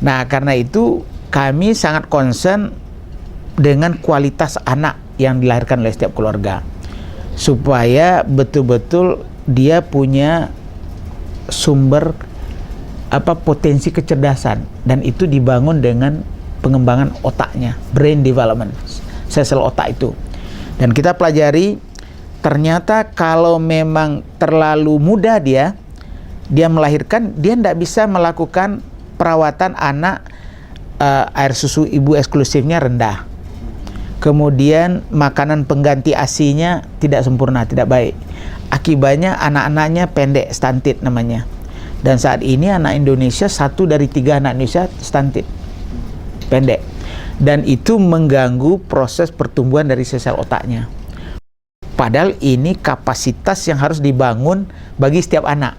Nah, karena itu kami sangat concern dengan kualitas anak yang dilahirkan oleh setiap keluarga, supaya betul-betul dia punya sumber potensi kecerdasan, dan itu dibangun dengan pengembangan otaknya, brain development, sel otak itu. Dan kita pelajari ternyata kalau memang terlalu muda dia melahirkan, dia tidak bisa melakukan perawatan anak, air susu ibu eksklusifnya rendah. Kemudian makanan pengganti ASI-nya tidak sempurna, tidak baik. Akibatnya anak-anaknya pendek, stunted namanya. Dan saat ini anak Indonesia, 1 dari 3 anak Indonesia stunted, pendek. Dan itu mengganggu proses pertumbuhan dari sel otaknya. Padahal ini kapasitas yang harus dibangun bagi setiap anak.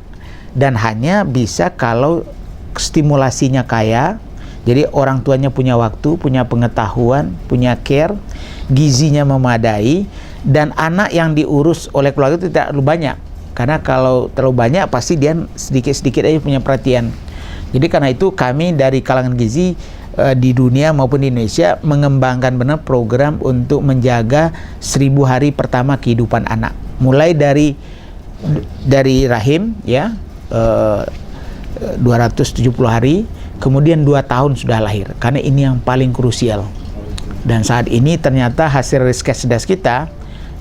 Dan hanya bisa kalau stimulasinya kaya. Jadi orang tuanya punya waktu, punya pengetahuan, punya care, gizinya memadai, dan anak yang diurus oleh keluarga itu tidak terlalu banyak. Karena kalau terlalu banyak pasti dia sedikit-sedikit aja punya perhatian. Jadi karena itu kami dari kalangan gizi di dunia maupun di Indonesia mengembangkan benar program untuk menjaga 1000 hari pertama kehidupan anak. Mulai dari rahim ya, 270 hari, kemudian 2 tahun sudah lahir. Karena ini yang paling krusial. Dan saat ini ternyata hasil riset kita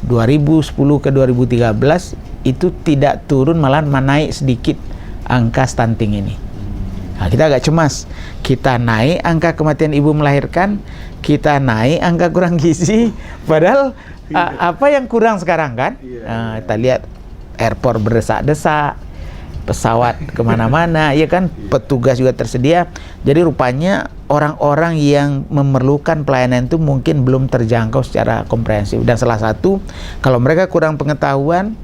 2010 ke 2013 itu tidak turun, malah naik sedikit angka stunting ini. Nah, kita agak cemas. Kita naik angka kematian ibu melahirkan, kita naik angka kurang gizi, padahal apa yang kurang sekarang kan? Kita lihat airport berdesak-desak, pesawat kemana-mana, ya kan, petugas juga tersedia. Jadi rupanya orang-orang yang memerlukan pelayanan itu mungkin belum terjangkau secara komprehensif. Dan salah satu, kalau mereka kurang pengetahuan,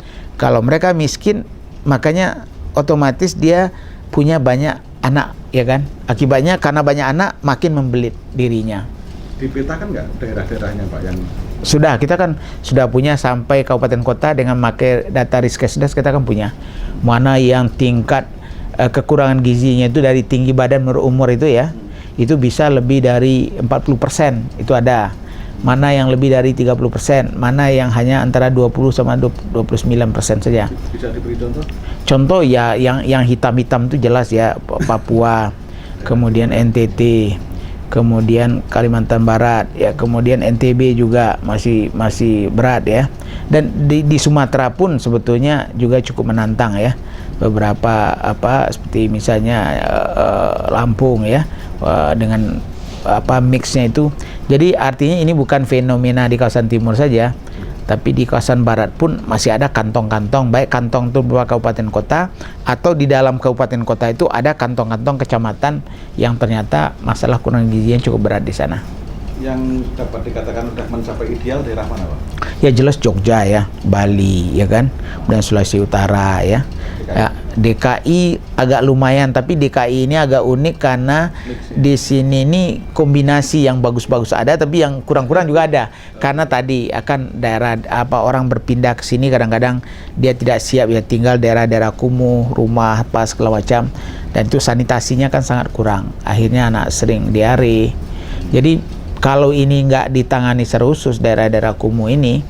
kalau mereka miskin, makanya otomatis dia punya banyak anak, ya kan. Akibatnya karena banyak anak makin membelit dirinya. Dipetakan nggak daerah-daerahnya Pak yang sudah, kita kan sudah punya sampai kabupaten kota dengan pakai data Riskesdas, kita kan punya mana yang tingkat kekurangan gizinya itu dari tinggi badan menurut umur itu ya, itu bisa lebih dari 40%, itu ada. Mana yang lebih dari 30%, mana yang hanya antara 20 sama 29% saja. Bisa diberi contoh? Contoh ya yang hitam-hitam itu jelas ya, Papua, kemudian NTT, kemudian Kalimantan Barat, ya, kemudian NTB juga masih berat ya. Dan di Sumatera pun sebetulnya juga cukup menantang ya. Beberapa seperti misalnya Lampung ya, dengan mixnya itu. Jadi artinya ini bukan fenomena di kawasan timur saja, tapi di kawasan barat pun masih ada kantong-kantong, baik kantong itu berupa kabupaten kota atau di dalam kabupaten kota itu ada kantong-kantong kecamatan yang ternyata masalah kurang gizi yang cukup berat di sana. Yang dapat dikatakan sudah mencapai ideal daerah mana Pak? Ya jelas Jogja ya, Bali ya kan, dan Sulawesi Utara ya. DKI agak lumayan, tapi DKI ini agak unik karena di sini ini kombinasi yang bagus-bagus ada, tapi yang kurang-kurang juga ada. Karena tadi akan daerah orang berpindah ke sini kadang-kadang dia tidak siap ya, tinggal daerah-daerah kumuh, rumah segala macam, dan itu sanitasinya kan sangat kurang. Akhirnya anak sering diare. Jadi kalau ini nggak ditangani secara khusus daerah-daerah kumuh ini,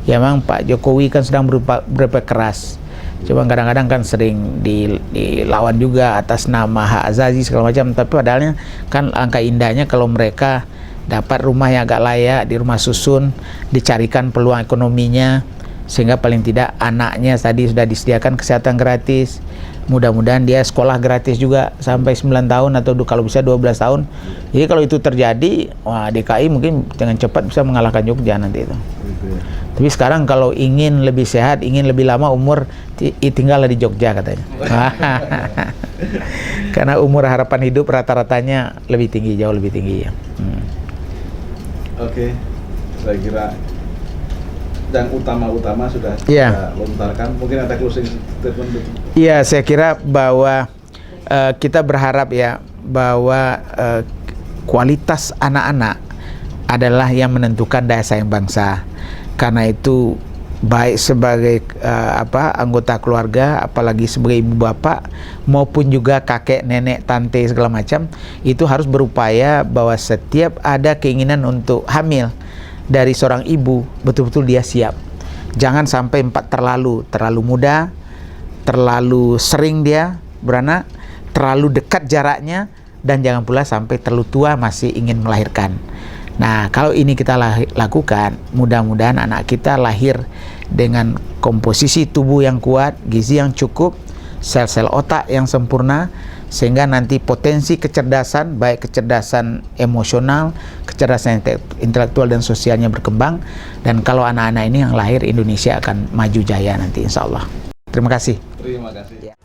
ya memang Pak Jokowi kan sedang berupaya keras. Cuma kadang-kadang kan sering dilawan juga atas nama hak azazi segala macam. Tapi padahalnya kan angka indahnya kalau mereka dapat rumah yang agak layak, di rumah susun, dicarikan peluang ekonominya, sehingga paling tidak anaknya tadi sudah disediakan kesehatan gratis. Mudah-mudahan dia sekolah gratis juga sampai 9 tahun atau kalau bisa 12 tahun. Jadi kalau itu terjadi, wah DKI mungkin dengan cepat bisa mengalahkan Jogja nanti itu. Tapi sekarang kalau ingin lebih sehat, ingin lebih lama umur, tinggallah di Jogja katanya. Karena umur harapan hidup rata-ratanya lebih tinggi, jauh lebih tinggi ya. Oke, saya kira yang utama-utama sudah kita lontarkan. Mungkin ada closing statement? Iya, saya kira bahwa kita berharap ya bahwa kualitas anak-anak adalah yang menentukan daya saing bangsa. Karena itu baik sebagai anggota keluarga, apalagi sebagai ibu bapak maupun juga kakek, nenek, tante segala macam, itu harus berupaya bahwa setiap ada keinginan untuk hamil dari seorang ibu, betul-betul dia siap. Jangan sampai terlalu muda, terlalu sering dia beranak, terlalu dekat jaraknya, dan jangan pula sampai terlalu tua masih ingin melahirkan. Nah, kalau ini kita lakukan, mudah-mudahan anak kita lahir dengan komposisi tubuh yang kuat, gizi yang cukup, sel-sel otak yang sempurna, sehingga nanti potensi kecerdasan, baik kecerdasan emosional, kecerdasan intelektual dan sosialnya berkembang. Dan kalau anak-anak ini yang lahir, Indonesia akan maju jaya nanti, insya Allah. Terima kasih. Terima kasih. Ya.